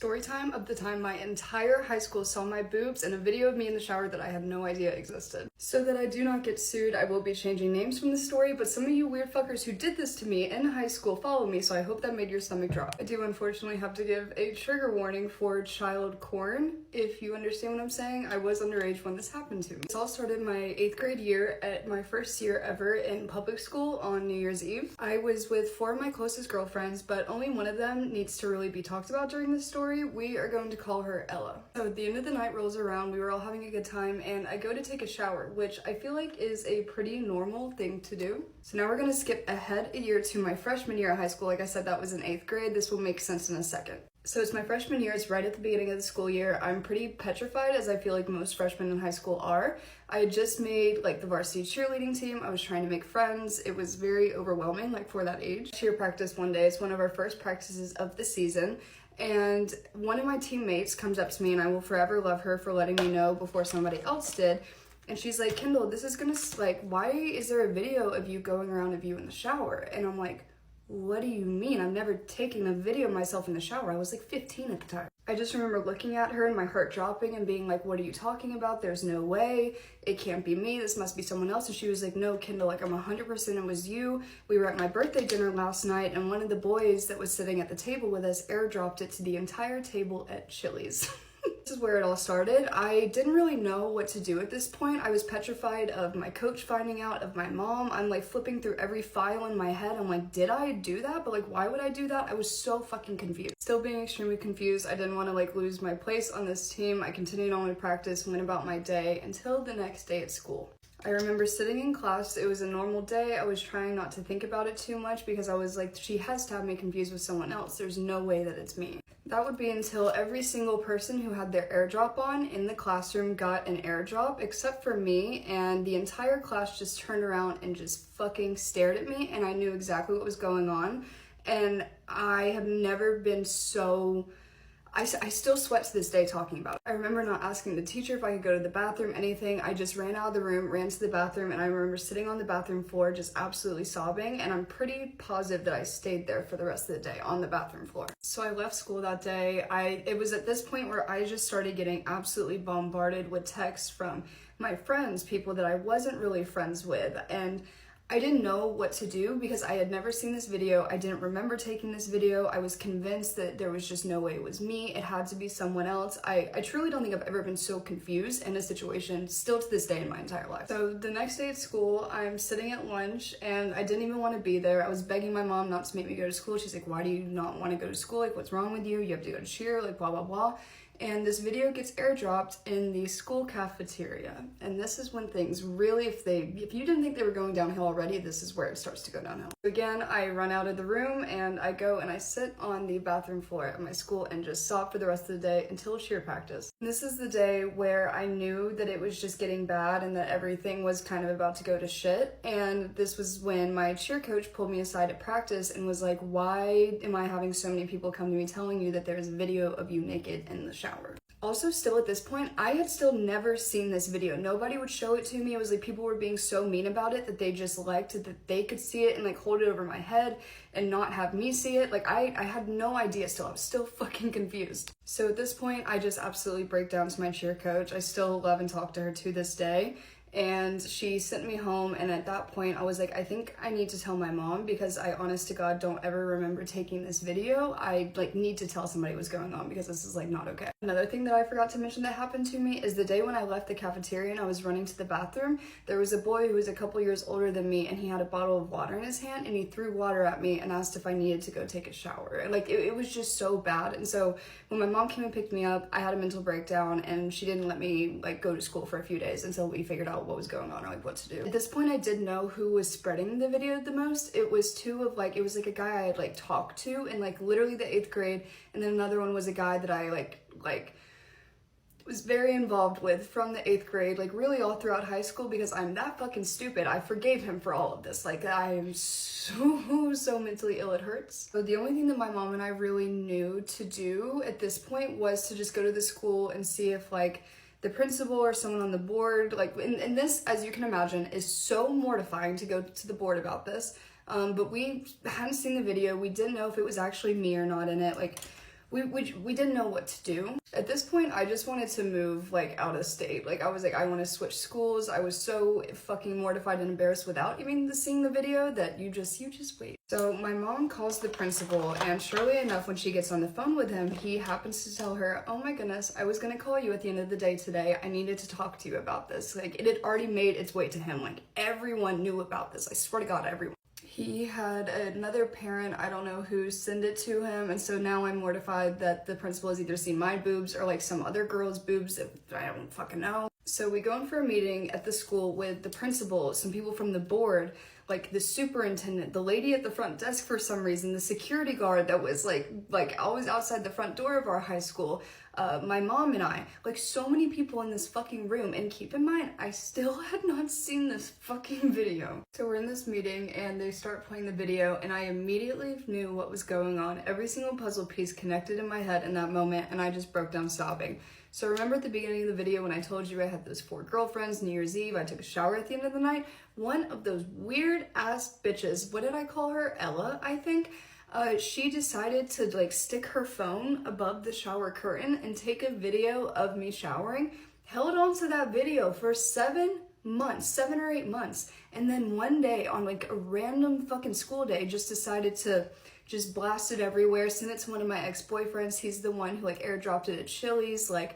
Story time of the time my entire high school saw my boobs and a video of me in the shower that I had no idea existed. So that I do not get sued, I will be changing names from the story, but some of you weird fuckers who did this to me in high school follow me, so I hope that made your stomach drop. I do unfortunately have to give a trigger warning for child porn. If you understand what I'm saying, I was underage when this happened to me. This all started my 8th grade year at my first year ever in public school on New Year's Eve. I was with 4 of my closest girlfriends, but only one of them needs to really be talked about during this story. We are going to call her Ella. So at the end of the night rolls around, we were all having a good time, and I go to take a shower, which I feel like is a pretty normal thing to do. So now we're gonna skip ahead a year to my freshman year of high school. Like I said, that was in 8th grade. This will make sense in a second. So it's my freshman year, it's right at the beginning of the school year. I'm pretty petrified, as I feel like most freshmen in high school are. I had just made like the varsity cheerleading team. I was trying to make friends. It was very overwhelming, like for that age. Cheer practice one day, it's one of our first practices of the season. And one of my teammates comes up to me, and I will forever love her for letting me know before somebody else did. And she's like, Kendall, this is gonna, like, why is there a video of you going around of you in the shower? And I'm like, what do you mean? I've never taken a video of myself in the shower. I was like 15 at the time. I just remember looking at her and my heart dropping and being like, what are you talking about? There's no way. It can't be me. This must be someone else. And she was like, no, Kendall, like I'm 100% it was you. We were at my birthday dinner last night, and one of the boys that was sitting at the table with us airdropped it to the entire table at Chili's. This is where it all started. I didn't really know what to do at this point. I was petrified of my coach finding out, of my mom. I'm like flipping through every file in my head. I'm like, did I do that? But like, why would I do that? I was so fucking confused. Still being extremely confused. I didn't want to like lose my place on this team. I continued on with practice, went about my day until the next day at school. I remember sitting in class. It was a normal day. I was trying not to think about it too much because I was like, she has to have me confused with someone else. There's no way that it's me. That would be until every single person who had their airdrop on in the classroom got an airdrop except for me, and the entire class just turned around and just fucking stared at me, and I knew exactly what was going on. And I have never been so... I still sweat to this day talking about it. I remember not asking the teacher if I could go to the bathroom, anything. I just ran out of the room, ran to the bathroom, and I remember sitting on the bathroom floor just absolutely sobbing, and I'm pretty positive that I stayed there for the rest of the day on the bathroom floor. So I left school that day. It was at this point where I just started getting absolutely bombarded with texts from my friends, people that I wasn't really friends with, and I didn't know what to do because I had never seen this video. I didn't remember taking this video. I was convinced that there was just no way it was me. It had to be someone else. I truly don't think I've ever been so confused in a situation, still to this day in my entire life. So the next day at school, I'm sitting at lunch and I didn't even want to be there. I was begging my mom not to make me go to school. She's like, why do you not want to go to school? Like, what's wrong with you? You have to go to cheer, like blah, blah, blah. And this video gets airdropped in the school cafeteria. And this is when things really, if you didn't think they were going downhill already, this is where it starts to go downhill. Again, I run out of the room and I go and I sit on the bathroom floor at my school and just sob for the rest of the day until cheer practice. And this is the day where I knew that it was just getting bad and that everything was kind of about to go to shit. And this was when my cheer coach pulled me aside at practice and was like, why am I having so many people come to me telling you that there is a video of you naked in the shower? Also, still at this point, I had still never seen this video. Nobody would show it to me. It was like people were being so mean about it that they just liked it, that they could see it and like hold it over my head and not have me see it. Like I had no idea still. I was still fucking confused. So at this point, I just absolutely break down to my cheer coach. I still love and talk to her to this day. And she sent me home, and at that point I was like, I think I need to tell my mom because I honest to God don't ever remember taking this video. I like need to tell somebody what's going on because this is like not okay. Another thing that I forgot to mention that happened to me is the day when I left the cafeteria and I was running to the bathroom, there was a boy who was a couple years older than me and he had a bottle of water in his hand and he threw water at me and asked if I needed to go take a shower. And like it was just so bad. And so when my mom came and picked me up, I had a mental breakdown and she didn't let me like go to school for a few days until we figured out what was going on or like what to do. At this point I did know who was spreading the video the most. It was it was like a guy I had like talked to in like literally the 8th grade, and then another one was a guy that I like was very involved with from the 8th grade, like really all throughout high school because I'm that fucking stupid. I forgave him for all of this. Like I am so mentally ill it hurts. So the only thing that my mom and I really knew to do at this point was to just go to the school and see if like the principal or someone on the board, like, and this, as you can imagine, is so mortifying to go to the board about this. But we hadn't seen the video. We didn't know if it was actually me or not in it. Like, we didn't know what to do. At this point, I just wanted to move like out of state. Like I was like, I want to switch schools. I was so fucking mortified and embarrassed without even seeing the video that you just wait. So my mom calls the principal, and surely enough, when she gets on the phone with him, he happens to tell her, oh my goodness, I was gonna call you at the end of the day today. I needed to talk to you about this. Like it had already made its way to him. Like everyone knew about this. I swear to God, everyone. He had another parent, I don't know who, send it to him, and so now I'm mortified that the principal has either seen my boobs or like some other girl's boobs that I don't fucking know. So we go in for a meeting at the school with the principal, some people from the board, like the superintendent, the lady at the front desk for some reason, the security guard that was like always outside the front door of our high school, my mom and I, like so many people in this fucking room. And keep in mind, I still had not seen this fucking video. So we're in this meeting and they start playing the video, and I immediately knew what was going on. Every single puzzle piece connected in my head in that moment, and I just broke down sobbing. So remember at the beginning of the video when I told you I had those 4 girlfriends, New Year's Eve, I took a shower at the end of the night? One of those weird ass bitches, what did I call her? Ella, I think? She decided to like stick her phone above the shower curtain and take a video of me showering, held on to that video for 7 or 8 months, and then one day on like a random fucking school day just decided to just blast it everywhere, sent it to one of my ex-boyfriends. He's the one who like airdropped it at Chili's. Like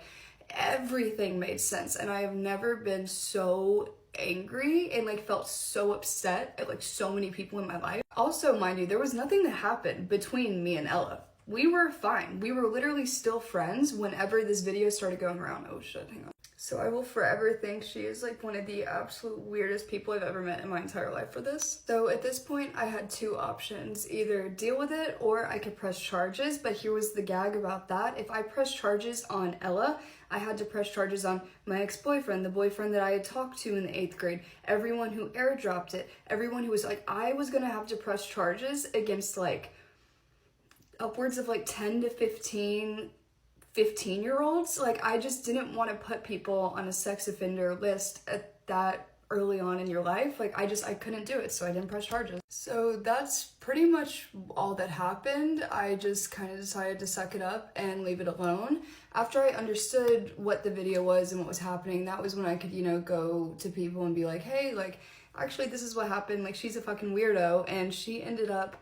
everything made sense, and I have never been so angry and like felt so upset at like so many people in my life. Also, mind you, there was nothing that happened between me and Ella. We were fine. We were literally still friends whenever this video started going around. Oh shit, hang on. So I will forever think she is like one of the absolute weirdest people I've ever met in my entire life for this. So at this point I had 2 options, either deal with it or I could press charges, but here was the gag about that. If I pressed charges on Ella, I had to press charges on my ex-boyfriend, the boyfriend that I had talked to in the 8th grade, everyone who airdropped it, everyone who was like, I was gonna have to press charges against like upwards of like 10 to 15-year-olds. Like I just didn't want to put people on a sex offender list at that early on in your life. Like I couldn't do it, so I didn't press charges. So that's pretty much all that happened. I just kind of decided to suck it up and leave it alone. After I understood what the video was and what was happening, that was when I could, you know, go to people and be like, hey, like actually this is what happened, like she's a fucking weirdo. And she ended up,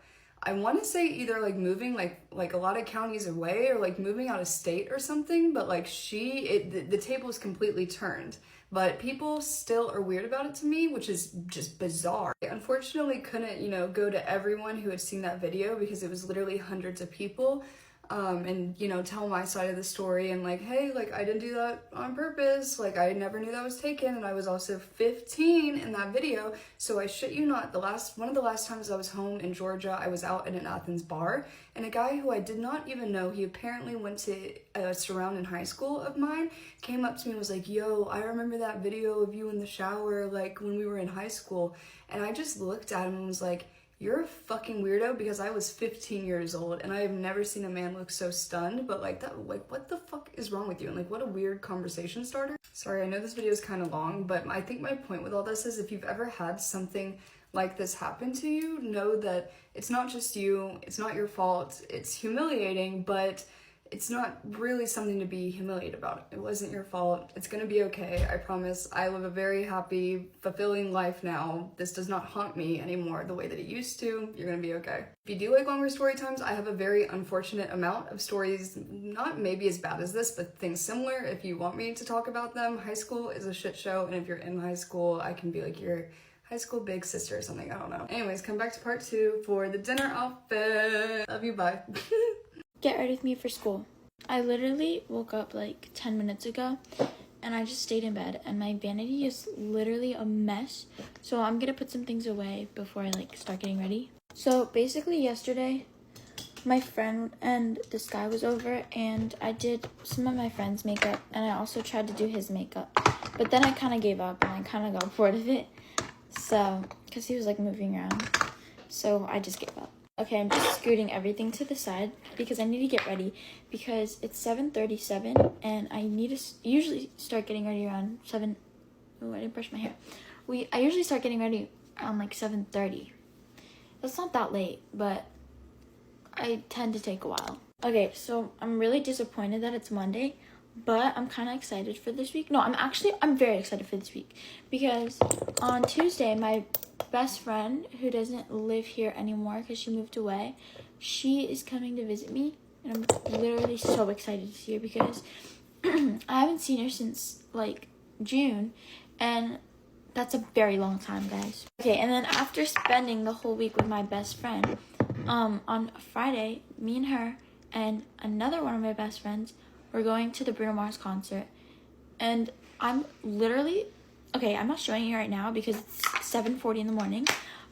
I want to say either like moving like a lot of counties away or like moving out of state or something, but like the table is completely turned. But people still are weird about it to me, which is just bizarre. I unfortunately couldn't, you know, go to everyone who had seen that video because it was literally hundreds of people. And, you know, tell my side of the story and like, hey, like I didn't do that on purpose. Like I never knew that was taken, and I was also 15 in that video. So I shit you not, one of the last times I was home in Georgia, I was out at an Athens bar, and a guy who I did not even know, he apparently went to a surrounding high school of mine, came up to me and was like, yo, I remember that video of you in the shower, like when we were in high school. And I just looked at him and was like, you're a fucking weirdo, because I was 15 years old and I have never seen a man look so stunned, but like that, like what the fuck is wrong with you? And like what a weird conversation starter. Sorry, I know this video is kind of long, but I think my point with all this is if you've ever had something like this happen to you, know that it's not just you, it's not your fault, it's humiliating, but it's not really something to be humiliated about. It wasn't your fault. It's gonna be okay, I promise. I live a very happy, fulfilling life now. This does not haunt me anymore the way that it used to. You're gonna be okay. If you do like longer story times, I have a very unfortunate amount of stories, not maybe as bad as this, but things similar. If you want me to talk about them, high school is a shit show, and if you're in high school, I can be like your high school big sister or something, I don't know. Anyways, come back to part 2 for the dinner outfit. Love you, bye. Get ready with me for school. I literally woke up like 10 minutes ago and I just stayed in bed and my vanity is literally a mess. So I'm gonna put some things away before I like start getting ready. So basically yesterday, my friend and this guy was over and I did some of my friend's makeup and I also tried to do his makeup. But then I kind of gave up and I kind of got bored of it. So, because he was like moving around. So I just gave up. Okay, I'm just scooting everything to the side because I need to get ready because it's 7:37 and I need to usually start getting ready around 7. Oh, I didn't brush my hair. I usually start getting ready around like 7:30. It's not that late, but I tend to take a while. Okay, so I'm really disappointed that it's Monday, but I'm kind of excited for this week. No, I'm very excited for this week because on Tuesday, my best friend, who doesn't live here anymore because she moved away, she is coming to visit me, and I'm literally so excited to see her because I haven't seen her since like June, and that's a very long time, guys. Okay, and then after spending the whole week with my best friend, on Friday, me and her and another one of my best friends were going to the Bruno Mars concert. And I'm literally, okay, I'm not showing you right now because it's 7:40 in the morning,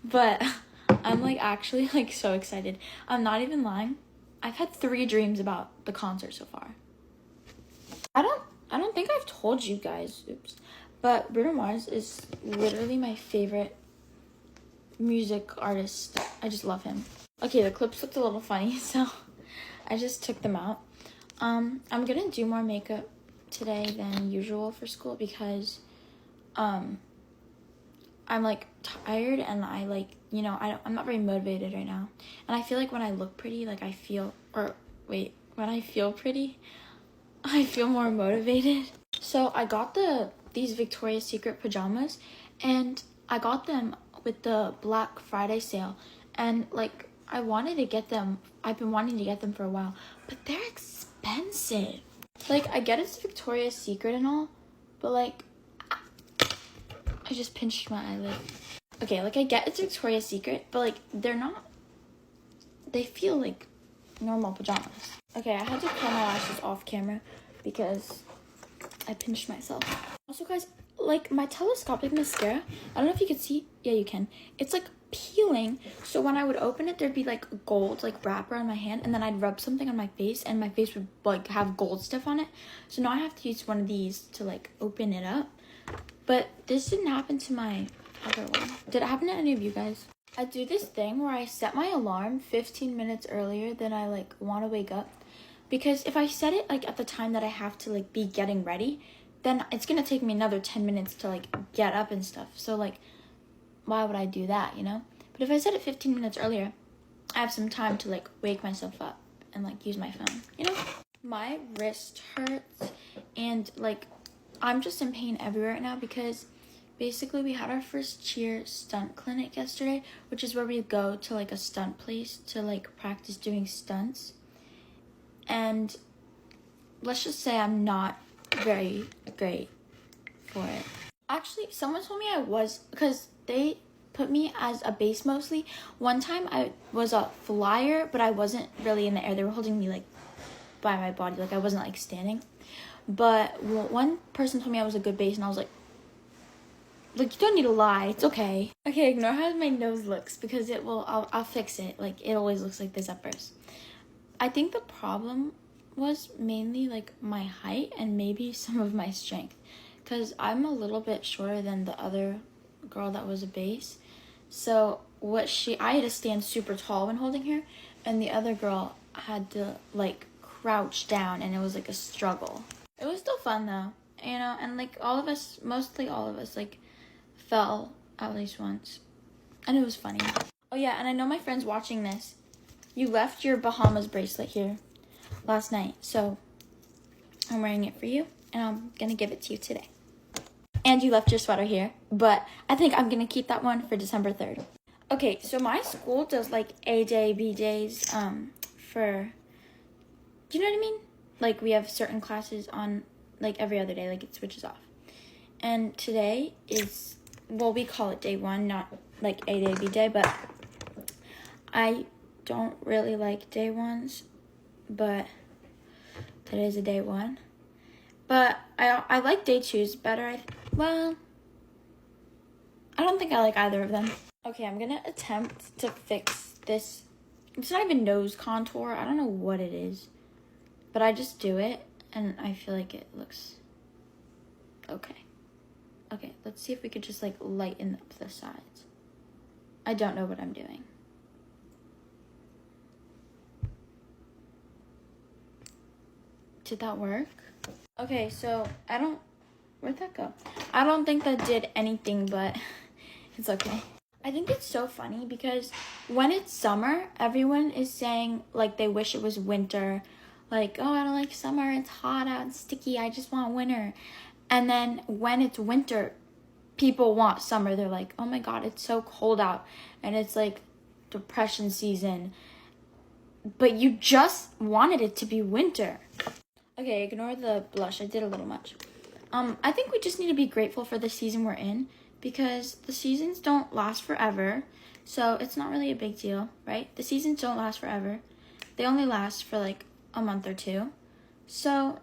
but I'm like actually like so excited. I'm not even lying. I've had 3 dreams about the concert so far. I don't think I've told you guys, but Bruno Mars is literally my favorite music artist. I just love him. Okay, the clips looked a little funny, so I just took them out. I'm gonna do more makeup today than usual for school because I'm like tired and I like, you know, I'm not very motivated right now. And I feel like when I look pretty, like when I feel pretty, I feel more motivated. So I got these Victoria's Secret pajamas, and I got them with the Black Friday sale, and like I wanted to get them. I've been wanting to get them for a while, but they're expensive. Like, I get it's Victoria's Secret and all, but like I just pinched my eyelid. Okay, like I get it's Victoria's Secret, but like they feel like normal pajamas. Okay, I had to curl my lashes off camera because I pinched myself. Also, guys, like my telescopic mascara, I don't know if you can see. Yeah, you can. It's like peeling. So when I would open it, there'd be like gold like wrapper on my hand, and then I'd rub something on my face, and my face would like have gold stuff on it. So now I have to use one of these to like open it up. But this didn't happen to my other one. Did it happen to any of you guys? I do this thing where I set my alarm 15 minutes earlier than I like want to wake up. Because if I set it like at the time that I have to like be getting ready, then it's gonna take me another 10 minutes to like get up and stuff. So like, why would I do that, you know? But if I set it 15 minutes earlier, I have some time to like wake myself up and like use my phone, you know? My wrist hurts and like I'm just in pain everywhere right now because basically we had our first cheer stunt clinic yesterday, which is where we go to like a stunt place to like practice doing stunts. And let's just say I'm not very great for it. Actually, someone told me I was, because they put me as a base mostly. One time I was a flyer, but I wasn't really in the air. They were holding me like by my body, like I wasn't like standing. But one person told me I was a good base, and I was like, you don't need to lie, it's okay. Okay, ignore how my nose looks because I'll fix it. Like, it always looks like this at first. I think the problem was mainly like my height and maybe some of my strength, because I'm a little bit shorter than the other girl that was a base. So I had to stand super tall when holding her, and the other girl had to like crouch down, and it was like a struggle. It was still fun though, you know, and like mostly all of us like fell at least once, and it was funny. Oh yeah, and I know my friend's watching this. You left your Bahamas bracelet here last night, so I'm wearing it for you, and I'm gonna give it to you today. And you left your sweater here, but I think I'm gonna keep that one for December 3rd. Okay, so my school does like A day, B days, for, do you know what I mean? Like, we have certain classes on like every other day, like it switches off. And today is, well, we call it day 1, not like A day, B day, but I don't really like day 1s, but today's a day 1. But I like day 2s better. Well, I don't think I like either of them. Okay, I'm gonna attempt to fix this. It's not even nose contour. I don't know what it is, but I just do it, and I feel like it looks okay. Okay, let's see if we could just like lighten up the sides. I don't know what I'm doing. Did that work? Okay, so where'd that go? I don't think that did anything, but it's okay. I think it's so funny because when it's summer, everyone is saying, like, they wish it was winter. Like, oh, I don't like summer. It's hot out and sticky. I just want winter. And then when it's winter, people want summer. They're like, oh my God, it's so cold out. And it's like depression season. But you just wanted it to be winter. Okay, ignore the blush. I did a little much. I think we just need to be grateful for the season we're in because the seasons don't last forever. So it's not really a big deal, right? The seasons don't last forever. They only last for like a month or two. So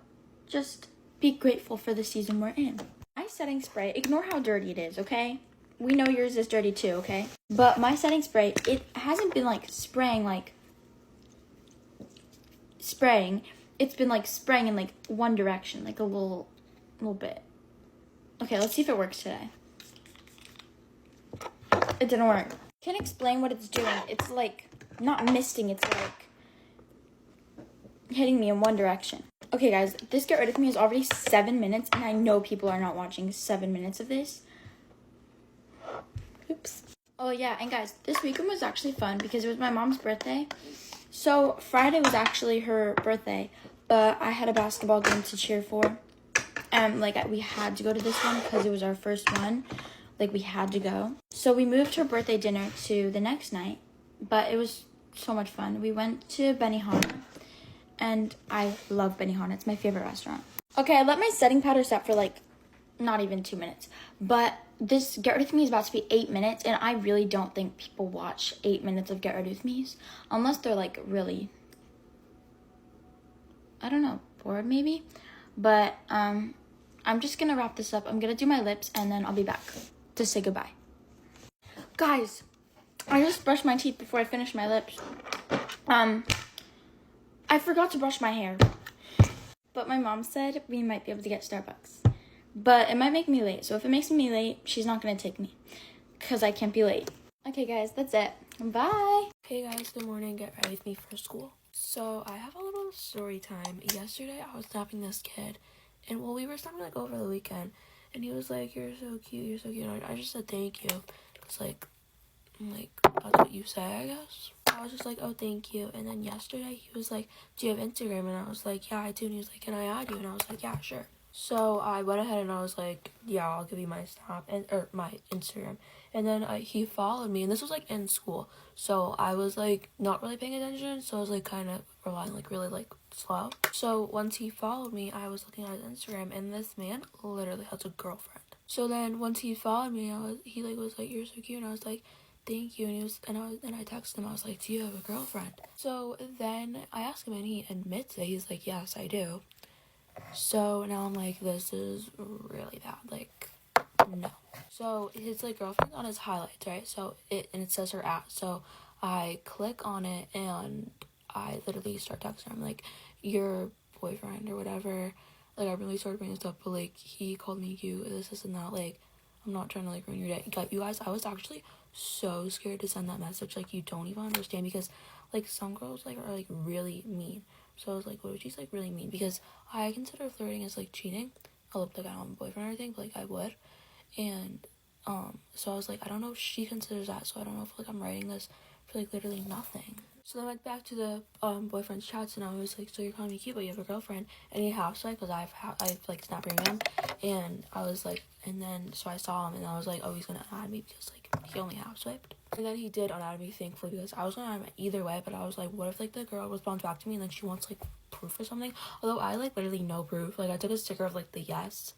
just be grateful for the season we're in. My setting spray, ignore how dirty it is, okay? We know yours is dirty too, okay? But my setting spray, it hasn't been like spraying. It's been like spraying in like one direction, like a little bit. Okay, let's see if it works today. It didn't work. Can't explain what it's doing. It's like not misting, it's like hitting me in one direction. Okay guys, this Get Rid of Me is already 7 minutes and I know people are not watching 7 minutes of this. Oops. Oh yeah, and guys, this weekend was actually fun because it was my mom's birthday. So Friday was actually her birthday, but I had a basketball game to cheer for. And we had to go to this one because it was our first one. Like we had to go. So we moved her birthday dinner to the next night, but it was so much fun. We went to Benihana, and I love Benihana. It's my favorite restaurant. Okay, I let my setting powder set for like not even 2 minutes, but this Get Rid of Me is about to be 8 minutes, and I really don't think people watch 8 minutes of Get Rid of Me's unless they're like really, I don't know, bored maybe. But I'm just gonna wrap this up. I'm gonna do my lips and then I'll be back to say goodbye. Guys, I just brushed my teeth before I finished my lips. I forgot to brush my hair, but my mom said we might be able to get Starbucks, but it might make me late. So if it makes me late, she's not gonna take me because I can't be late. Okay guys, that's it. Bye. Hey guys, good morning. Get ready with me for school. So I have a little story time. Yesterday I was snapping this kid, and we were snapping like over the weekend, and he was like, "You're so cute, you're so cute." And I just said thank you. It's like that's what you say, I guess. I was just like, "Oh, thank you." And then yesterday he was like, "Do you have Instagram?" And I was like, "Yeah, I do." And he was like, "Can I add you?" And I was like, "Yeah, sure." So I went ahead and I was like, "Yeah, I'll give you my Snap or my Instagram." And then he followed me, and this was like in school, so I was like not really paying attention, so I was like kind of relying like really like slow. So once he followed me, I was looking at his Instagram, and this man literally has a girlfriend. So then once he followed me, he was like, "You're so cute," and I was like, "Thank you." And I texted him, I was like, "Do you have a girlfriend?" So then I asked him, and he admits it. He's like, "Yes, I do." So now I'm like, this is really bad. Like, no. So his like girlfriend's on his highlights, right? So it says her at. So I click on it and I literally start texting him like, "Your boyfriend," or whatever. Like I really started bringing this up, but like he called me you, this and that. Like I'm not trying to like ruin your day. You guys, I was actually so scared to send that message. Like you don't even understand, because like some girls like are like really mean. So I was like, what if she's like really mean? Because I consider flirting as like cheating. I look like I don't have a boyfriend or anything, but like I would. And so I was like, I don't know if she considers that, so I don't know if like I'm writing this for like literally nothing. So then I went back to the boyfriend's chats, and I was like, "So you're calling me cute, but you have a girlfriend?" And he half swiped because I've like snapping him, and I was like, and then so I saw him, and I was like, "Oh, he's gonna add me," because like he only half swiped. And then he did unadd me, thankfully, because I was gonna add him either way. But I was like, what if like the girl responds back to me and then she wants like proof or something? Although I like literally no proof. Like I took a sticker of like the yes,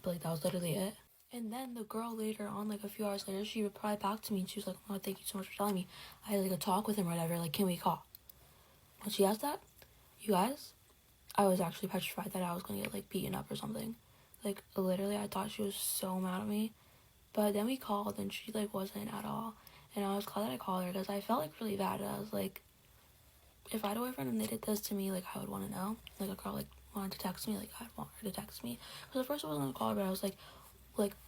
but like that was literally it. And then the girl later on, like a few hours later, she replied back to me, and she was like, "Oh, thank you so much for telling me. I had like a talk with him or whatever. Like, can we call?" When she asked that, you guys, I was actually petrified that I was gonna get like beaten up or something. Like literally, I thought she was so mad at me. But then we called, and she like wasn't at all. And I was glad that I called her, because I felt like really bad. I was like, if I had a boyfriend and they did this to me, like I would want to know. Like a girl like wanted to text me, like I'd want her to text me. Because at first I wasn't gonna call her, but I was like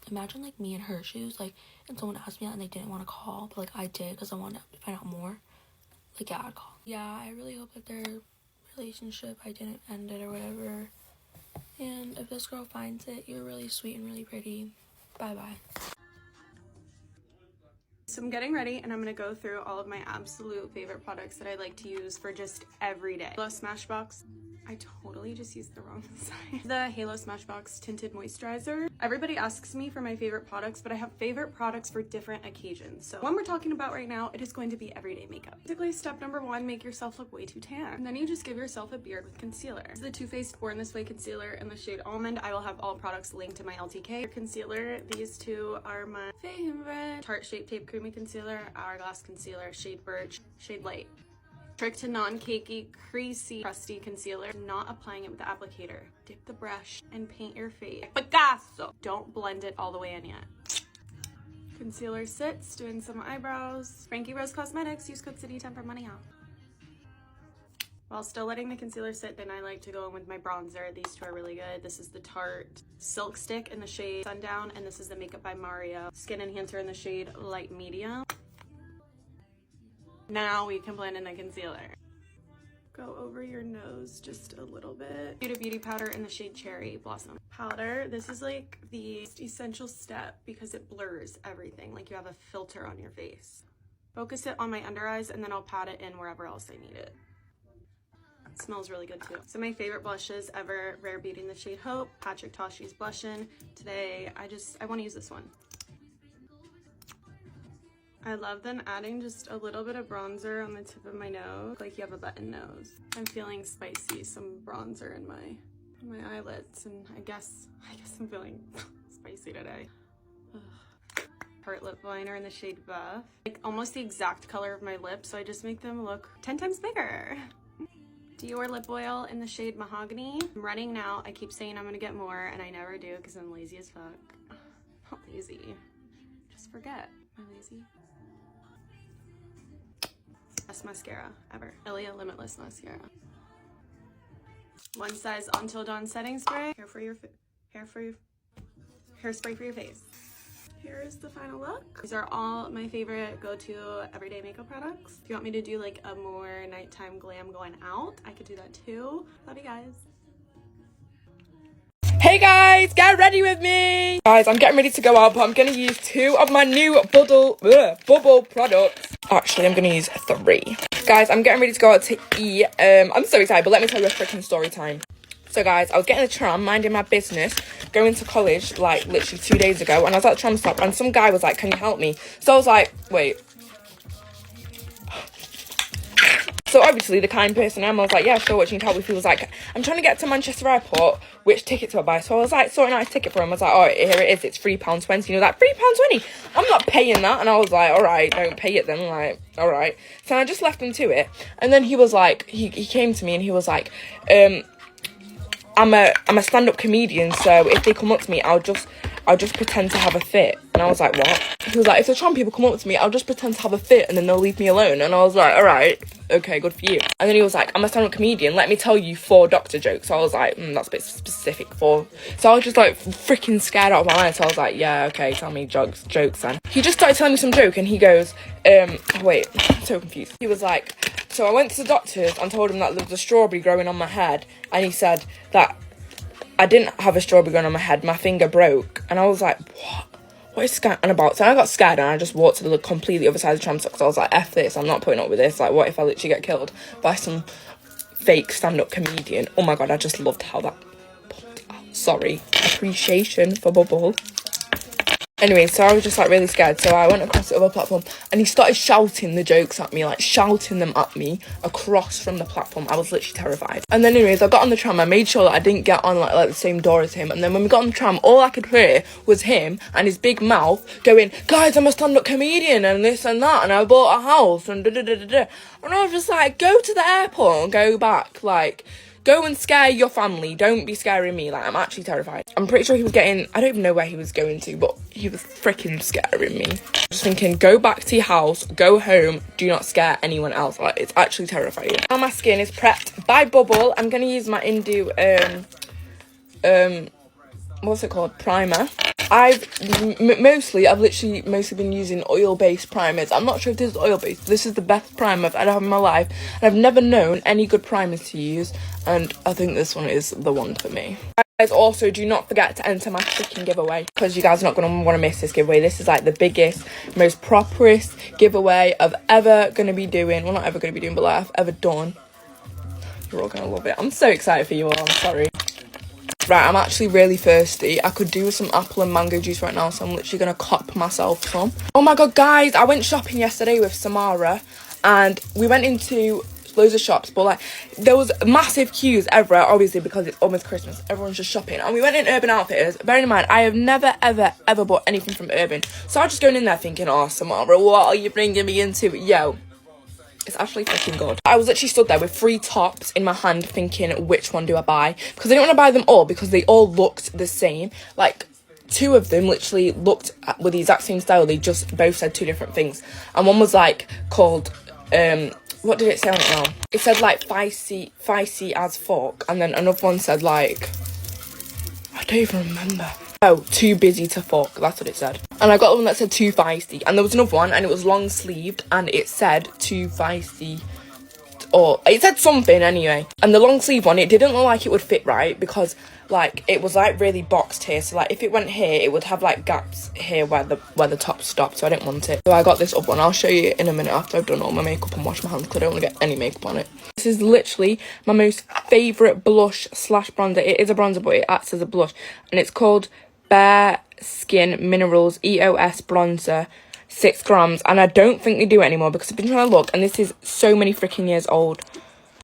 imagine like me in her shoes, like, and someone asked me that and they didn't want to call, but like I did because I wanted to find out more. Like yeah, I'd call. Yeah, I really hope that their relationship, I didn't end it or whatever. And if this girl finds it, you're really sweet and really pretty. Bye bye. So I'm getting ready and I'm gonna go through all of my absolute favorite products that I like to use for just every day. Halo Smashbox. I totally just used the wrong side. The Halo Smashbox Tinted Moisturizer. Everybody asks me for my favorite products, but I have favorite products for different occasions. So one we're talking about right now, it is going to be everyday makeup. Basically, step number one, make yourself look way too tan. And then you just give yourself a beard with concealer. This is the Too Faced Born This Way concealer in the shade Almond. I will have all products linked in my LTK. Concealer, these two are my favorite. Tarte Shape Tape Creamy Concealer, Hourglass Concealer, shade Birch, shade Light. Trick to non-cakey, creasy, crusty concealer. Not applying it with the applicator. Dip the brush and paint your face. Picasso! Don't blend it all the way in yet. Concealer sits, doing some eyebrows. Frankie Rose Cosmetics, use code CITY10 for money off. While still letting the concealer sit, then I like to go in with my bronzer. These two are really good. This is the Tarte Silk Stick in the shade Sundown, and this is the Makeup by Mario Skin Enhancer in the shade Light Medium. Now we can blend in the concealer. Go over your nose just a little bit. Huda Beauty powder in the shade Cherry Blossom. Powder, this is like the essential step because it blurs everything, like you have a filter on your face. Focus it on my under eyes and then I'll pat it in wherever else I need it. It smells really good too. So my favorite blushes ever, Rare Beauty in the shade Hope, Patrick Toshi's Blushin'. Today, I want to use this one. I love then adding just a little bit of bronzer on the tip of my nose, like you have a button nose. I'm feeling spicy, some bronzer in my eyelids, and I guess I'm feeling spicy today. Tarte lip liner in the shade Buff. Like almost the exact color of my lips, so I just make them look 10 times bigger. Dior lip oil in the shade Mahogany. I'm running now. I keep saying I'm gonna get more, and I never do because I'm lazy as fuck. Not lazy. Just forget. I'm lazy. Best mascara ever. Ilia Limitless mascara. One size Until Dawn setting spray. Hairspray for your face. Here is the final look. These are all my favorite go-to everyday makeup products. If you want me to do like a more nighttime glam going out, I could do that too. Love you guys. Hey guys, get ready with me! Guys, I'm getting ready to go out, but I'm going to use 2 of my new Bubble products. Actually, I'm going to use 3. Guys, I'm getting ready to go out to eat. I'm so excited, but let me tell you a freaking story time. So guys, I was getting a tram, minding my business, going to college like literally 2 days ago, and I was at the tram stop, and some guy was like, can you help me? So I was like, wait. So obviously the kind person I am, I was like, yeah, sure, what do you need help with? He was like, I'm trying to get to Manchester Airport, which ticket do I buy? So I was like, sorting out a ticket for him. I was like, all right, here it is, it's £3.20. And he was like, £3.20? I'm not paying that. And I was like, all right, don't pay it then. Like, all right. So I just left him to it. And then he was like, he came to me and he was like, I'm a stand-up comedian, so if they come up to me, I'll just pretend to have a fit. And I was like, what? He was like, if the tram people come up to me, I'll just pretend to have a fit and then they'll leave me alone. And I was like, all right, okay, good for you. And then he was like, I'm a stand-up comedian, let me tell you 4 doctor jokes. So I was like, that's a bit specific for. So I was just like freaking scared out of my mind. So I was like, yeah, okay, tell me jokes then. He just started telling me some joke and he goes, wait, I'm so confused. He was like, so I went to the doctors and told him that there was a strawberry growing on my head. And he said that I didn't have a strawberry growing on my head, my finger broke. And I was like, what? What is this guy on about? So I got scared and I just walked to the completely other side of the tram stop because I was like, F this, I'm not putting up with this. Like, what if I literally get killed by some fake stand-up comedian? Oh my god, I just loved how that pulled out. Sorry. Appreciation for Bubble. Anyway, so I was just like really scared, so I went across the other platform and he started shouting the jokes at me, like shouting them at me across from the platform. I was literally terrified. And then anyways, I got on the tram, I made sure that I didn't get on like the same door as him, and then when we got on the tram, all I could hear was him and his big mouth going, guys, I'm a stand-up comedian and this and that, and I bought a house and da-da-da-da-da. And I was just like, go to the airport and go back, like, go and scare your family. Don't be scaring me. Like, I'm actually terrified. I'm pretty sure he was getting, I don't even know where he was going to, but he was freaking scaring me. Just thinking, go back to your house, go home, do not scare anyone else. Like, it's actually terrifying. Now my skin is prepped by Bubble. I'm going to use my Indu, what's it called? Primer. I've literally mostly been using oil-based primers. I'm not sure if this is oil-based. This is the best primer I've ever had in my life. And I've never known any good primers to use. And I think this one is the one for me. Guys, also do not forget to enter my freaking giveaway, because you guys are not going to want to miss this giveaway. This is like the biggest, most properest giveaway I've ever going to be doing. Well, not ever going to be doing, but like I've ever done. You're all going to love it. I'm so excited for you all. I'm sorry. Right, I'm actually really thirsty. I could do with some apple and mango juice right now, so I'm literally going to cop myself some. Oh my god, guys, I went shopping yesterday with Samara, and we went into loads of shops, but like there was massive queues everywhere, obviously because it's almost Christmas, everyone's just shopping. And we went in Urban Outfitters. Bearing in mind, I have never ever bought anything from Urban, so I was just going in there thinking, oh Samara, what are you bringing me into? Yo, it's actually freaking good. I was literally stood there with 3 tops in my hand thinking, which one do I buy? Because I didn't want to buy them all because they all looked the same. Like 2 of them literally looked with the exact same style. They just both said 2 different things, and one was like called what did it say on it now? It said like feisty as fuck, and then another one said like, I don't even remember. Oh, too busy to fuck, that's what it said. And I got the one that said too feisty, and there was another one and it was long sleeved and it said too feisty, or it said something anyway. And the long sleeve one, it didn't look like it would fit right, because like it was like really boxed here, so like if it went here it would have like gaps here where the top stopped, so I didn't want it. So I got this up one. I'll show you in a minute after I've done all my makeup and washed my hands, because I don't want to get any makeup on it. This is literally my most favourite blush slash bronzer. It is a bronzer, but it acts as a blush, and it's called Bare Skin Minerals EOS Bronzer, 6 grams, and I don't think they do it anymore because I've been trying to look, and this is so many freaking years old,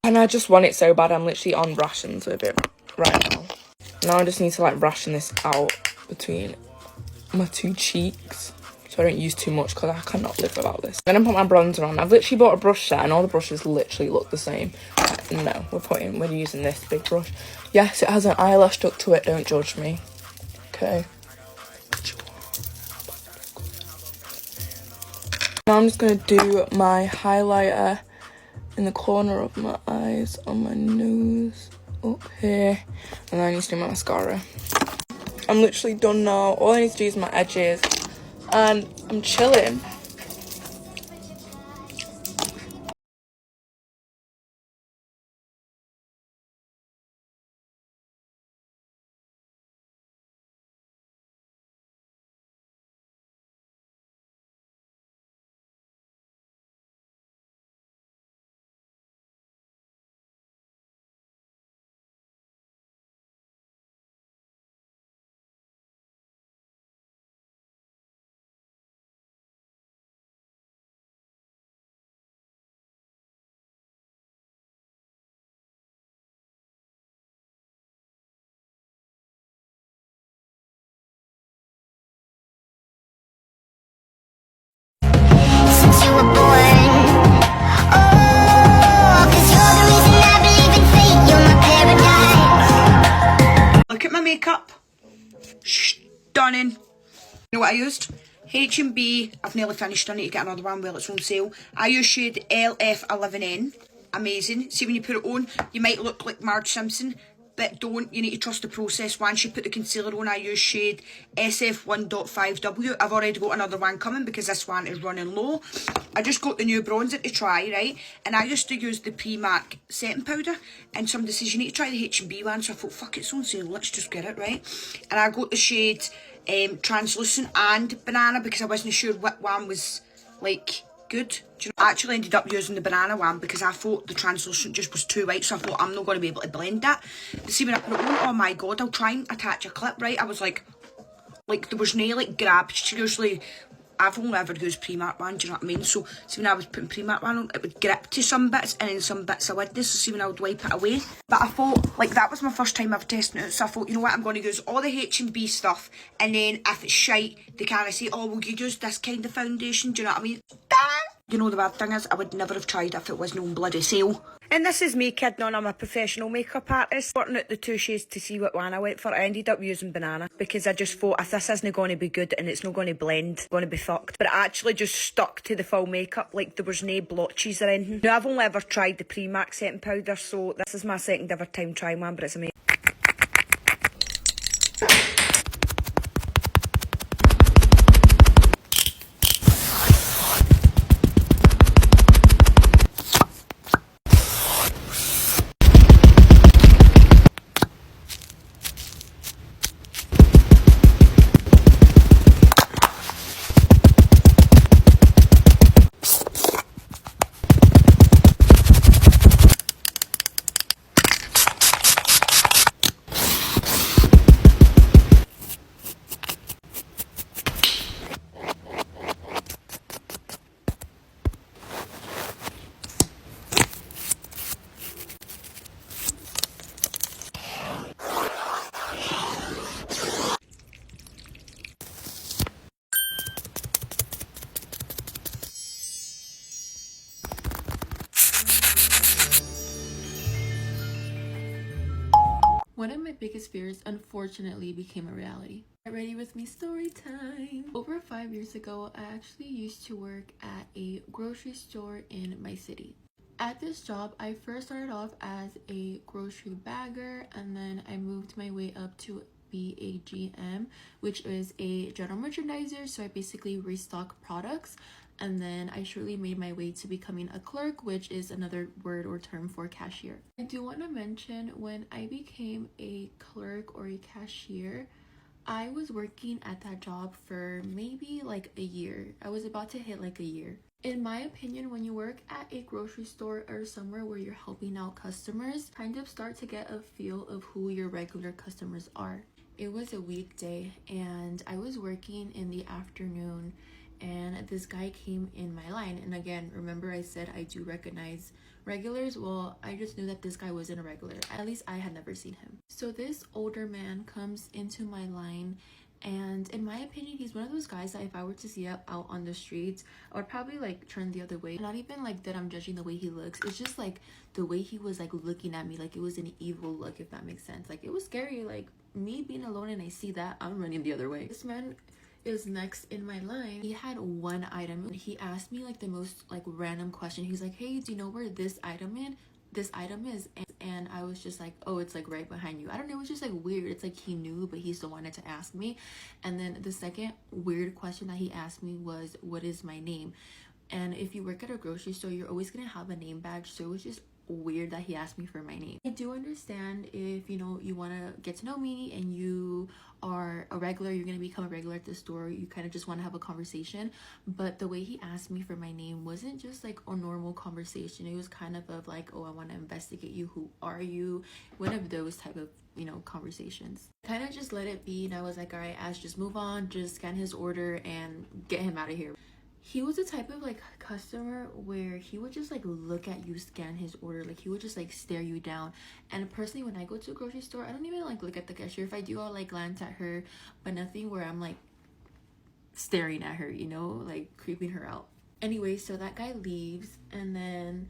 and I just want it so bad. I'm literally on rations with it right now. Now I just need to like ration this out between my 2 cheeks so I don't use too much, because I cannot live without this. I'm gonna put my bronzer on. I've literally bought a brush set and all the brushes literally look the same. No, we're using this big brush. Yes, it has an eyelash stuck to it, don't judge me. Okay. Now I'm just gonna do my highlighter in the corner of my eyes, on my nose, up here, and then I need to do my mascara. I'm literally done now. All I need to do is my edges, and I'm chilling. Look at my makeup. Stunning. You know what I used? H&B. I've nearly finished. I need to get another one while it's on sale. I use shade LF11N. Amazing. See, when you put it on, you might look like Marge Simpson, but don't. You need to trust the process. Once you put the concealer on, I use shade SF1.5W. I've already got another one coming because this one is running low. I just got the new bronzer to try, right? And I used to use the Primark setting powder, and somebody says you need to try the H&B one, so I thought, fuck, it's on sale, let's just get it, right? And I got the shade Translucent and Banana because I wasn't sure what one was like good. Do you know, I actually ended up using the Banana one because I thought the Translucent just was too white, so I thought I'm not going to be able to blend that. But see, when I put it on, oh my god, I'll try and attach a clip, right? I was like there was no like grab. Usually I've only ever used Primark one, do you know what I mean? So see, when I was putting Primark one on, it would grip to some bits and then some bits I wouldn't. So see, when I would wipe it away. But I thought, like, that was my first time ever testing it, so I thought, you know what, I'm going to use all the H&B stuff, and then if it's shite, they kind of say, oh, well, you use this kind of foundation, do you know what I mean? You know, the bad thing is, I would never have tried if it was no bloody sale. And this is me kidding on, I'm a professional makeup artist. Sorting out the 2 shades to see what one I went for. I ended up using Banana because I just thought if this isn't going to be good and it's not going to blend, it's going to be fucked. But it actually just stuck to the full makeup, like there was no blotches or anything. Now, I've only ever tried the Primark setting powder, so this is my second ever time trying one, but it's amazing. biggest fears unfortunately became a reality. Get ready with me, story time. Over 5 years ago, I actually used to work at a grocery store in my city. At this job, I first started off as a grocery bagger, and then I moved my way up to be a GM, which is a general merchandiser. So I basically restock products, and then I shortly made my way to becoming a clerk, which is another word or term for cashier. I do want to mention, when I became a clerk or a cashier, I was working at that job for maybe like a year. I was about to hit like a year. In my opinion, when you work at a grocery store or somewhere where you're helping out customers, kind of start to get a feel of who your regular customers are. It was a weekday and I was working in the afternoon, and this guy came in my line. And again, remember I said I do recognize regulars? Well, I just knew that this guy wasn't a regular. At least I had never seen him. So this older man comes into my line, and in my opinion, he's one of those guys that if I were to see out on the streets, I would probably like turn the other way. Not even like that I'm judging the way he looks. It's just like the way he was like looking at me, like it was an evil look, if that makes sense. Like it was scary. Like me being alone and I see that, I'm running the other way. This man is next in my line. He had one item. He asked me like the most like random question. He's like, hey, do you know where this item is? And I was just like, oh, it's like right behind you. I don't know, it was just like weird. It's like he knew, but he still wanted to ask me. And then the second weird question that he asked me was, what is my name? And if you work at a grocery store, you're always gonna have a name badge, so it was just weird that he asked me for my name. I do understand if you know you want to get to know me and you are a regular, you're gonna become a regular at the store, you kind of just want to have a conversation. But the way he asked me for my name wasn't just like a normal conversation. It was kind of like, oh, I want to investigate you, who are you, one of those type of, you know, conversations. Kind of just let it be, and I was like, all right, Ash, just move on, just scan his order and get him out of here. He was the type of like customer where he would just like look at you, scan his order, like he would just like stare you down. And personally, when I go to a grocery store, I don't even like look at the cashier. If I do, I'll like glance at her, but nothing where I'm like staring at her, you know, like creeping her out. Anyway, so that guy leaves, and then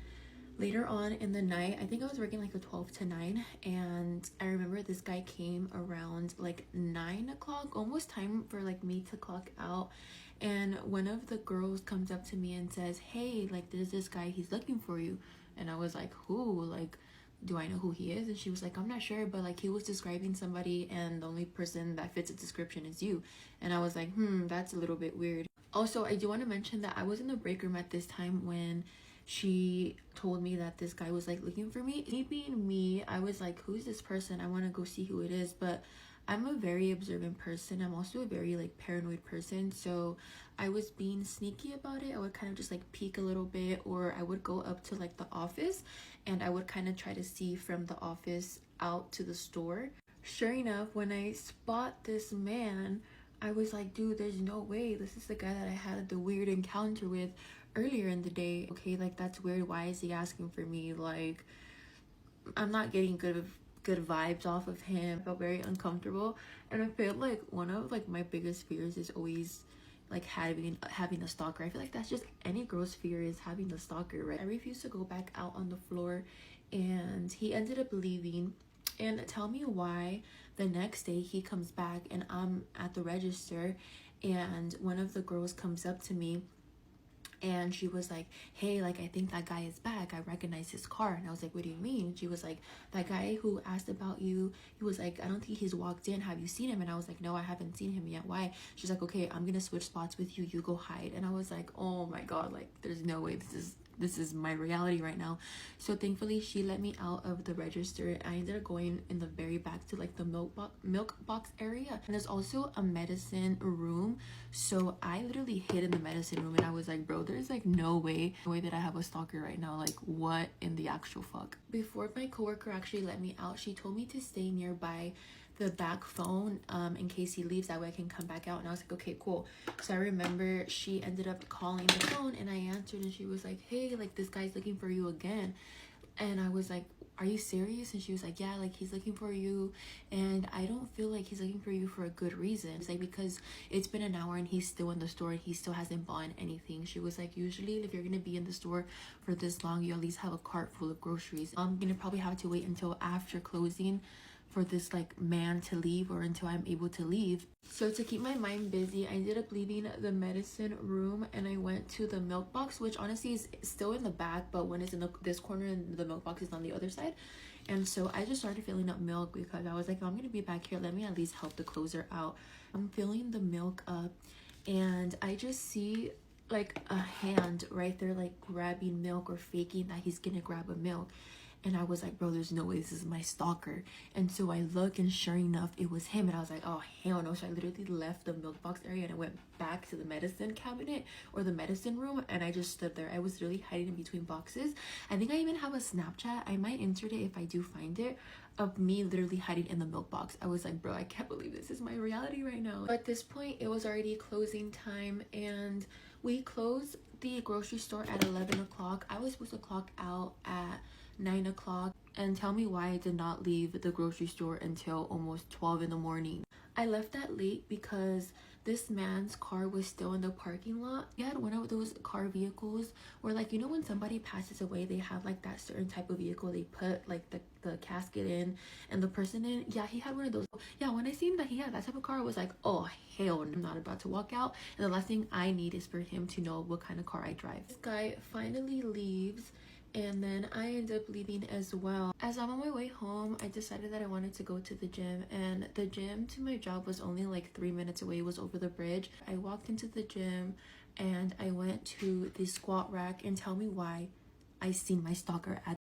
later on in the night, I think I was working like a 12 to 9, and I remember this guy came around like 9 o'clock, almost time for like me to clock out. And one of the girls comes up to me and says, hey, like there's this guy, he's looking for you. And I was like, who? Like, do I know who he is? And she was like, I'm not sure, but like he was describing somebody and the only person that fits the description is you. And I was like, that's a little bit weird. Also, I do want to mention that I was in the break room at this time when she told me that this guy was like looking for me. Me being me, I was like, who's this person? I want to go see who it is. But I'm a very observant person. I'm also a very like paranoid person. So I was being sneaky about it. I would kind of just like peek a little bit, or I would go up to like the office and I would kind of try to see from the office out to the store. Sure enough, when I spot this man, I was like, dude, there's no way. This is the guy that I had the weird encounter with earlier in the day. Okay, like that's weird. Why is he asking for me? Like, I'm not getting good vibes off of him. I felt very uncomfortable, and I feel like one of like my biggest fears is always like having a stalker. I feel like that's just any girl's fear, is having a stalker, right? I refused to go back out on the floor, and he ended up leaving. And tell me why the next day he comes back and I'm at the register, and one of the girls comes up to me and she was like, hey, like I think that guy is back, I recognize his car. And I was like, what do you mean? She was like, that guy who asked about you, he was like, I don't think he's walked in, have you seen him? And I was like, no, I haven't seen him yet. Why? She's like, okay, I'm gonna switch spots with you, you go hide. And I was like, oh my god, like there's no way this is my reality right now. So thankfully she let me out of the register. I ended up going in the very back to like the milk box area, and there's also a medicine room. So I literally hid in the medicine room, and I was like, bro, there's like no way that I have a stalker right now. Like what in the actual fuck? Before my coworker actually let me out, she told me to stay nearby the back phone in case he leaves, that way I can come back out. And I was like, okay, cool. So I remember she ended up calling the phone, and I answered, and she was like, hey, like this guy's looking for you again. And I was like, are you serious? And she was like, yeah, like he's looking for you, and I don't feel like he's looking for you for a good reason. It's like, because it's been an hour and he's still in the store and he still hasn't bought anything. She was like, usually if you're gonna be in the store for this long, you at least have a cart full of groceries. I'm gonna probably have to wait until after closing for this like man to leave or until I'm able to leave. So to keep my mind busy, I ended up leaving the medicine room and I went to the milk box, which honestly is still in the back, but when it's in this corner and the milk box is on the other side. And so I just started filling up milk because I was like, oh, I'm gonna be back here, let me at least help the closer out. I'm filling the milk up and I just see like a hand right there like grabbing milk or faking that he's gonna grab a milk. And I was like, bro, there's no way this is my stalker. And so I look and sure enough it was him, and I was like, oh hell no. So I literally left the milk box area and I went back to the medicine cabinet or the medicine room, and I just stood there. I was literally hiding in between boxes. I think I even have a Snapchat, I might insert it if I do find it, of me literally hiding in the milk box. I was like, bro, I can't believe this is my reality right now. At this point it was already closing time and we closed the grocery store at 11 o'clock. I was supposed to clock out at 9 o'clock, and tell me why I did not leave the grocery store until almost 12 in the morning. I left that late because this man's car was still in the parking lot. He had one of those car vehicles where, like, you know when somebody passes away, they have like that certain type of vehicle they put like the casket in and the person in. Yeah, he had one of those. Yeah, when I seen that he had that type of car, I was like, oh hell, I'm not about to walk out, and the last thing I need is for him to know what kind of car I drive. This guy finally leaves, and then I end up leaving as well. As I'm on my way home, I decided that I wanted to go to the gym, and the gym to my job was only like 3 minutes away. It was over the bridge. I walked into the gym and I went to the squat rack, and tell me why I seen my stalker at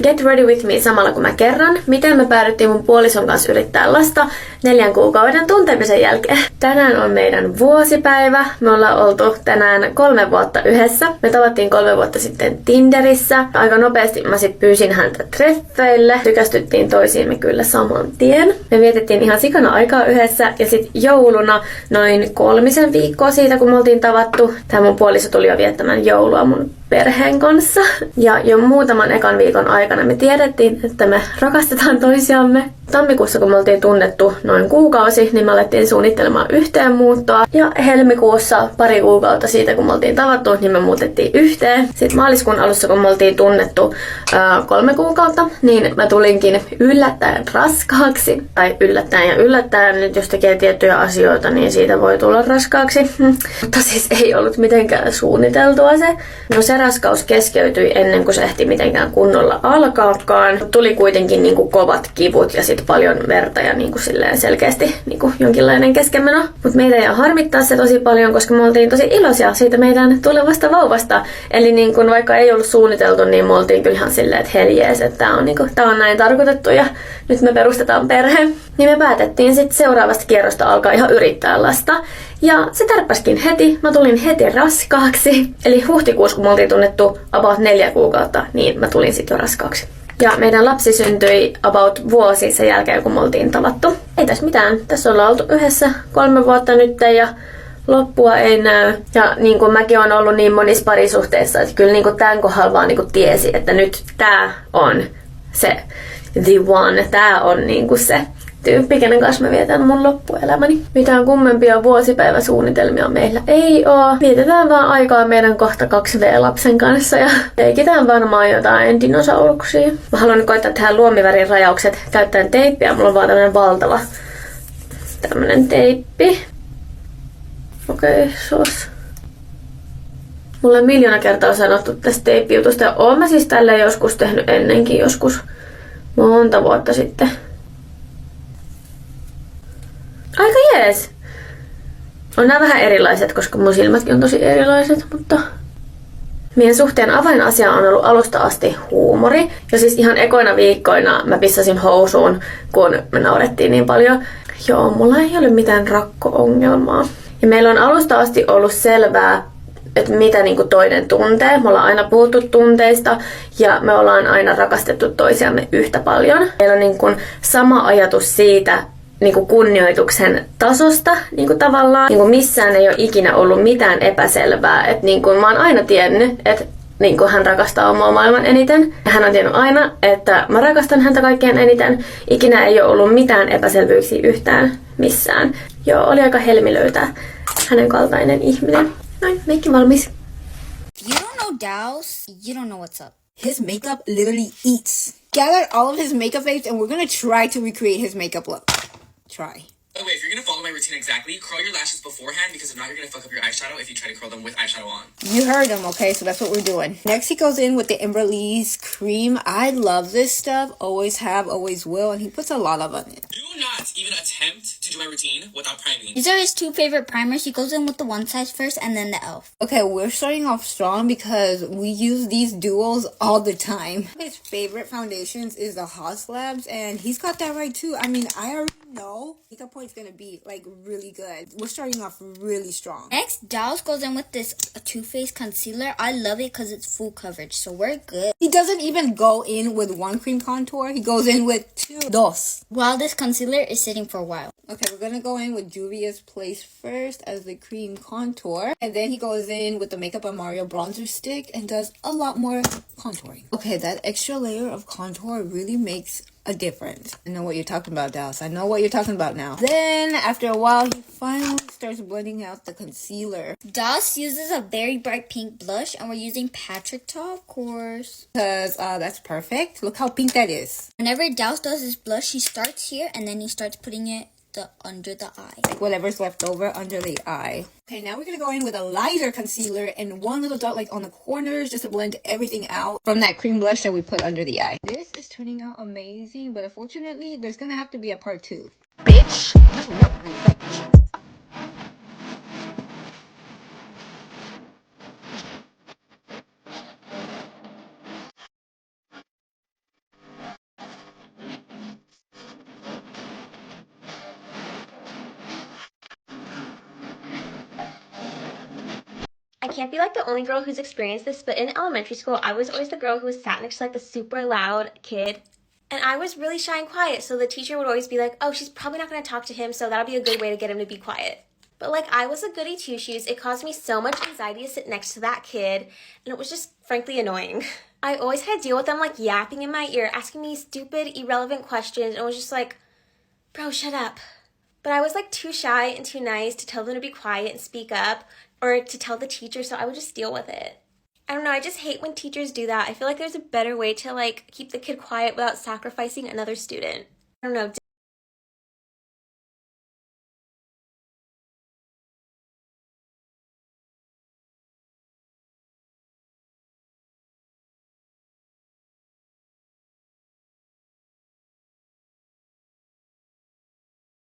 Get ready with me samalla kun mä kerron, miten me päädyttiin mun puolison kanssa yrittää lasta 4 kuukauden tuntemisen jälkeen. Tänään on meidän vuosipäivä. Me ollaan oltu tänään 3 vuotta yhdessä. Me tavattiin 3 vuotta sitten Tinderissä. Aika nopeasti mä sit pyysin häntä treffeille. Tykästyttiin toisiimme kyllä saman tien. Me vietettiin ihan sikana aikaa yhdessä ja sit jouluna noin 3 viikkoa siitä kun me oltiin tavattu. Tää mun puoliso tuli jo viettämään joulua mun perheen kanssa. Ja jo muutaman ekan viikon aikana me tiedettiin, että me rakastetaan toisiamme. Tammikuussa, kun me oltiin tunnettu noin kuukausi, niin me alettiin suunnittelemaan yhteenmuuttoa. Ja helmikuussa, pari kuukautta siitä, kun me oltiin tavattu, niin me muutettiin yhteen. Sitten maaliskuun alussa, kun me oltiin tunnettu 3 kuukautta, niin mä tulinkin yllättäen raskaaksi. Tai yllättäen, nyt jos tekee tiettyjä asioita, niin siitä voi tulla raskaaksi. Mutta siis ei ollut mitenkään suunniteltua se. No se raskaus keskeytyi ennen kuin se ehti mitenkään kunnolla alkaakaan. Tuli kuitenkin niinku kovat kivut ja sit paljon verta ja niinku silleen selkeästi niinku jonkinlainen keskenmeno. Mut meitä ei harmittaa se tosi paljon, koska me oltiin tosi iloisia siitä meidän tulevasta vauvasta. Eli niinku, vaikka ei ollut suunniteltu, niin me oltiin kyllähän silleen, että hell yes, että tää on näin tarkoitettu ja nyt me perustetaan perhe. Niin me päätettiin sit seuraavasta kierrosta alkaa ihan yrittää lasta. Ja se tärppäskin heti. Mä tulin heti raskaaksi. Eli huhtikuussa, kun me oltiin tunnettu about 4 kuukautta, niin mä tulin sitten jo raskaaksi. Ja meidän lapsi syntyi about vuosi sen jälkeen, kun me oltiin tavattu. Ei tässä mitään. Tässä ollaan oltu yhdessä 3 vuotta nyt ja loppua ei näy. Ja niin kuin mäkin olen ollut niin monissa parisuhteissa, että kyllä niin kuin tämän kohdalla vaan niin kuin tiesi, että nyt tää on se the one. Tää on niin kuin se tyyppi, kenen kanssa mä vietän mun loppuelämäni. Mitään kummempia vuosipäiväsuunnitelmia meillä ei oo. Vietetään vaan aikaa meidän kohta 2V-lapsen kanssa ja leikitään varmaan jotain dinosauruksia. Mä haluan koittaa tehdä luomivärin rajaukset käyttäen teippiä. Mulla on vaan tämmönen teippi. Okei, sos. Mulla on 1 000 000 kertaa sanottu tästä teippijutusta ja oon mä siis tällä joskus tehnyt ennenkin joskus monta vuotta sitten. Aika jees. On nämä vähän erilaiset, koska mun silmätkin on tosi erilaiset, mutta... Meidän suhteen avainasia on ollut alusta asti huumori. Ja siis ihan ekoina viikkoina mä pissasin housuun, kun me naurettiin niin paljon. Joo, mulla ei ole mitään rakko-ongelmaa. Ja meillä on alusta asti ollut selvää, että mitä niinku toinen tuntee. Me ollaan aina puhuttu tunteista ja me ollaan aina rakastettu toisiamme yhtä paljon. Meillä on niinku sama ajatus siitä, niinku kunnioituksen tasosta niinku tavallaan. Niinku missään ei ole ikinä ollut mitään epäselvää. Et niinku mä oon aina tiennyt, että niinku hän rakastaa omaa maailman eniten. Ja hän on tiennyt aina, että mä rakastan häntä kaikkein eniten. Ikinä ei ole ollut mitään epäselvyyksiä yhtään missään. Joo, oli aika helmi löytää hänen kaltainen ihminen. Noin, meikki valmis. If you don't know Daos, you don't know what's up. His makeup literally eats. Gathered all of his makeup babes and we're gonna try to recreate his makeup look. Try. By the way, if you're gonna follow my routine exactly, curl your lashes beforehand because if not, you're gonna fuck up your eyeshadow if you try to curl them with eyeshadow on. You heard him, okay? So that's what we're doing. Next, he goes in with the Emberlee's cream. I love this stuff. Always have, always will. And he puts a lot of it. Do not even attempt to do my routine without priming. These are his two favorite primers. He goes in with the One Size first and then the e.l.f. Okay, we're starting off strong because we use these duos all the time. His favorite foundations is the Haas Labs, and he's got that right too. I mean, I already know makeup point's gonna be like really good. We're starting off really strong. Next, Daos goes in with this Too Faced concealer. I love it because it's full coverage, so we're good. He doesn't even go in with one cream contour. He goes in with dos. While this concealer is sitting for a while. Okay, we're gonna go in with Juvia's Place first as the cream contour. And then he goes in with the Makeup on Mario bronzer stick and does a lot more contouring. Okay, that extra layer of contour really makes a difference. I know what you're talking about, Dallas. I know what you're talking about now. Then, after a while, he finally starts blending out the concealer. Daos uses a very bright pink blush, and we're using Patrick Ta, of course. Because that's perfect. Look how pink that is. Whenever Daos does his blush, he starts here, and then he starts putting it under the eye. Like whatever's left over under the eye. Okay, now we're gonna go in with a lighter concealer and one little dot like on the corners just to blend everything out from that cream blush that we put under the eye. This is turning out amazing, but unfortunately, there's gonna have to be a part 2. Bitch! I can't be like the only girl who's experienced this, but in elementary school, I was always the girl who was sat next to like the super loud kid. And I was really shy and quiet, so the teacher would always be like, oh, she's probably not going to talk to him, so that'll be a good way to get him to be quiet. But like, I was a goody two-shoes. It caused me so much anxiety to sit next to that kid, and it was just frankly annoying. I always had to deal with them like yapping in my ear, asking me stupid, irrelevant questions, and it was just like, bro, shut up. But I was like too shy and too nice to tell them to be quiet and speak up, or to tell the teacher, so I would just deal with it. I don't know, I just hate when teachers do that. I feel like there's a better way to like keep the kid quiet without sacrificing another student. I don't know.